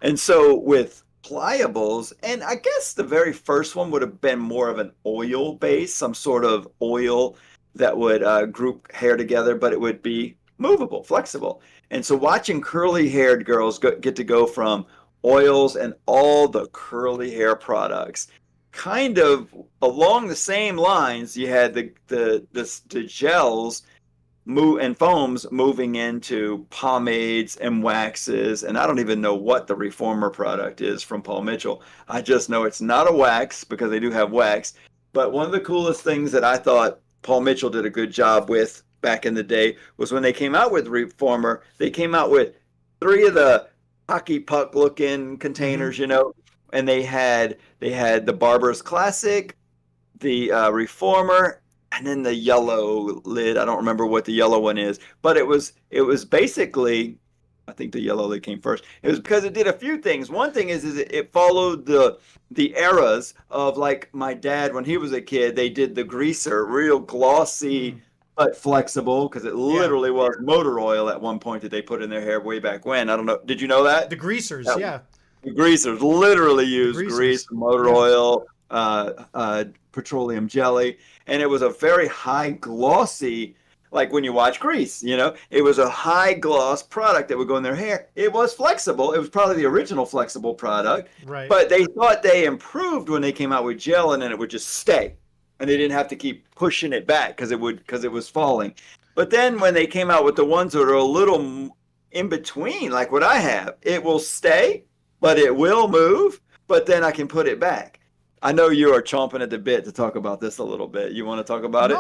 And so with pliables, and I guess the very first one would have been more of an oil base, some sort of oil that would group hair together, but it would be movable, flexible. And so watching curly haired girls get to go from oils and all the curly hair products kind of along the same lines, you had the gels and foams moving into pomades and waxes. And I don't even know what the reformer product is from Paul Mitchell. I just know it's not a wax because they do have wax. But one of the coolest things that I thought Paul Mitchell did a good job with back in the day was when they came out with reformer, they came out with three of the hockey puck looking containers, you know, and they had the Barber's Classic, the reformer, and then the yellow lid. I don't remember what the yellow one is, but it was basically, I think the yellow lid came first. It was because it did a few things. One thing is it followed the eras of, like, my dad when he was a kid. They did the greaser, real glossy but flexible, because it Yeah. literally was motor oil at one point that they put in their hair way back when. I don't know. Did you know that? The greasers, That yeah. the greasers literally The used grease, greasers. motor Yeah. oil, petroleum jelly, and it was a very high glossy, like when you watch Grease, you know, it was a high gloss product that would go in their hair. It was flexible. It was probably the original flexible product, Right. but they thought they improved when they came out with gel, and then it would just stay, and they didn't have to keep pushing it back because it was falling. But then when they came out with the ones that are a little in between, like what I have, it will stay, but it will move, but then I can put it back. I know you are chomping at the bit to talk about this a little bit. You want to talk about No, it?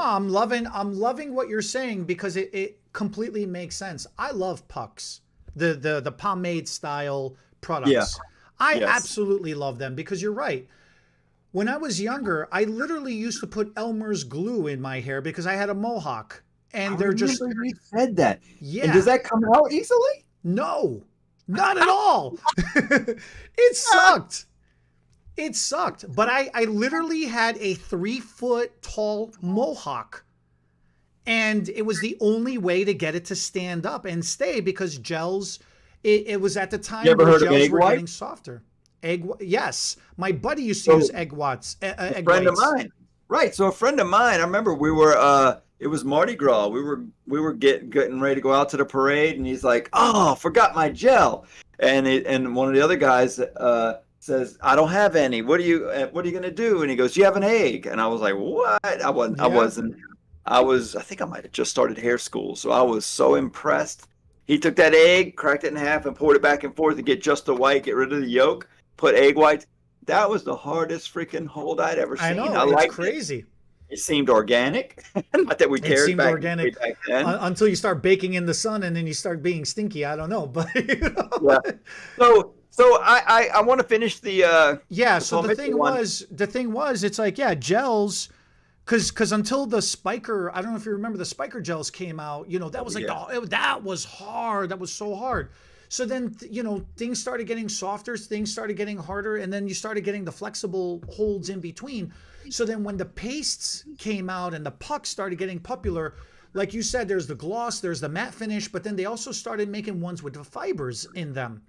I'm loving what you're saying because it completely makes sense. I love pucks. The pomade style Yeah. products. I Yes. absolutely love them because you're right. When I was younger, I literally used to put Elmer's glue in my hair because I had a mohawk. I And they're just, remember you said that. And does yeah, that come out easily? no, not at all. It sucked. It sucked. But I literally had a 3 foot tall mohawk. And it was the only way to get it to stand up and stay because gels, it was at the You time ever where heard of gels egg were white? getting softer. Yes. My buddy used to use So a egg friend of whites. mine. Right. So a friend of mine, I remember we were it was Mardi Gras. We were getting ready to go out to the parade, and he's like, "Oh, forgot my gel." And one of the other guys says, "I don't have any. What are you gonna do?" And he goes, "You have an egg." And I was like, "What?" I Yeah. wasn't I think I might have just started hair school, so I was so impressed. He took that egg, cracked it in half, and poured it back and forth to get just the white, get rid of the yolk, put egg whites. That was the hardest freaking hold I'd ever I seen. know. I It's liked it. crazy. It seemed organic. Not that we It cared seemed back way organic back then. until you start baking in the sun and then you start being stinky. I don't know. But, Yeah. So I want to finish yeah. the So Paul Mitchell one. the thing was, it's like, yeah, gels. Because until the spiker, I don't know if you remember, the spiker gels came out. That Oh was like yeah. that was hard. That was so hard. So then things started getting softer, things started getting harder, and then you started getting the flexible holds in between. So then when the pastes came out and the pucks started getting popular, like you said, there's the gloss, there's the matte finish, but then they also started making ones with the fibers in them.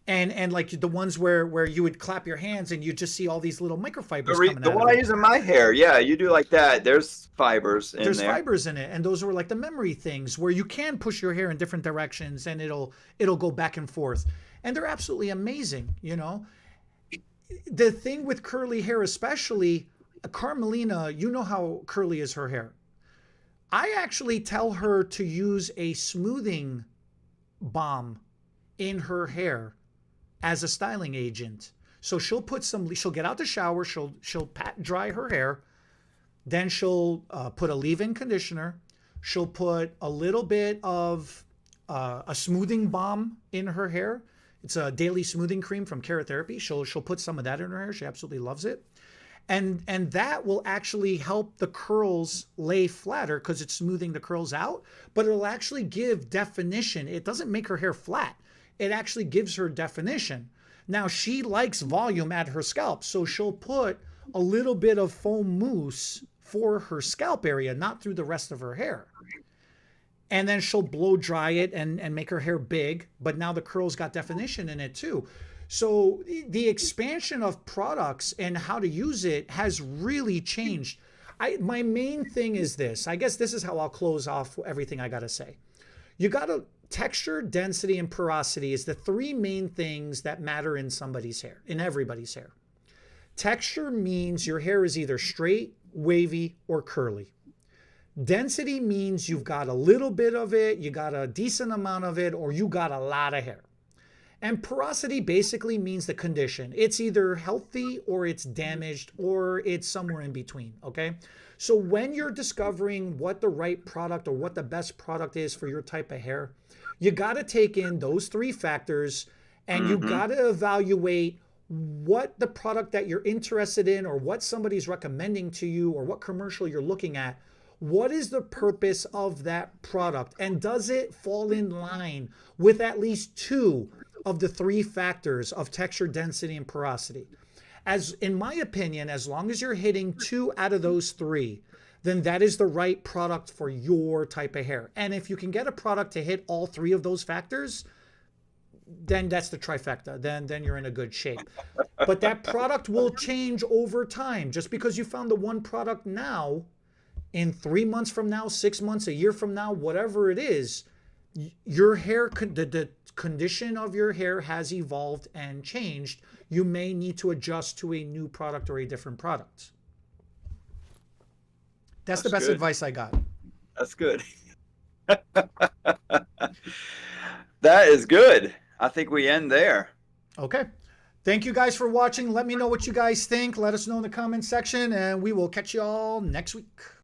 And like the ones where you would clap your hands and you just see all these little microfibers coming The out one of I it. use in my hair, yeah, you do like that. There's fibers in There's there. fibers in it, and those were like the memory things where you can push your hair in different directions and it'll go back and forth, and they're absolutely amazing. The thing with curly hair, especially Carmelina, you know how curly is her hair. I actually tell her to use a smoothing balm in her hair as a styling agent. So she'll get out the shower, she'll pat dry her hair, then she'll put a leave-in conditioner. She'll put a little bit of a smoothing balm in her hair. It's a daily smoothing cream from Keratherapy. She'll put some of that in her hair. She absolutely loves it. And that will actually help the curls lay flatter because it's smoothing the curls out, but it'll actually give definition. It doesn't make her hair flat. It actually gives her definition. Now she likes volume at her scalp, so she'll put a little bit of foam mousse for her scalp area, not through the rest of her hair. And then she'll blow dry it and make her hair big, but now the curls got definition in it too. So the expansion of products and how to use it has really changed. My main thing is this. I guess this is how I'll close off everything I got to say. You got to texture, density, and porosity is the three main things that matter in somebody's hair, in everybody's hair. Texture means your hair is either straight, wavy, or curly. Density means you've got a little bit of it, you got a decent amount of it, or you got a lot of hair. And porosity basically means the condition. It's either healthy or it's damaged or it's somewhere in between, okay? So when you're discovering what the right product or what the best product is for your type of hair, you got to take in those three factors, and you got to evaluate what the product that you're interested in or what somebody's recommending to you or what commercial you're looking at. What is the purpose of that product? And does it fall in line with at least two of the three factors of texture, density, and porosity? As in my opinion, as long as you're hitting two out of those three, then that is the right product for your type of hair. And if you can get a product to hit all three of those factors, then that's the trifecta. Then you're in a good shape. But that product will change over time. Just because you found the one product now, in 3 months from now, 6 months, a year from now, whatever it is, your hair, the condition of your hair has evolved and changed. You may need to adjust to a new product or a different product. That's the best good. advice I got. That's good. That is good. I think we end there. Okay. Thank you guys for watching. Let me know what you guys think. Let us know in the comment section, and we will catch you all next week.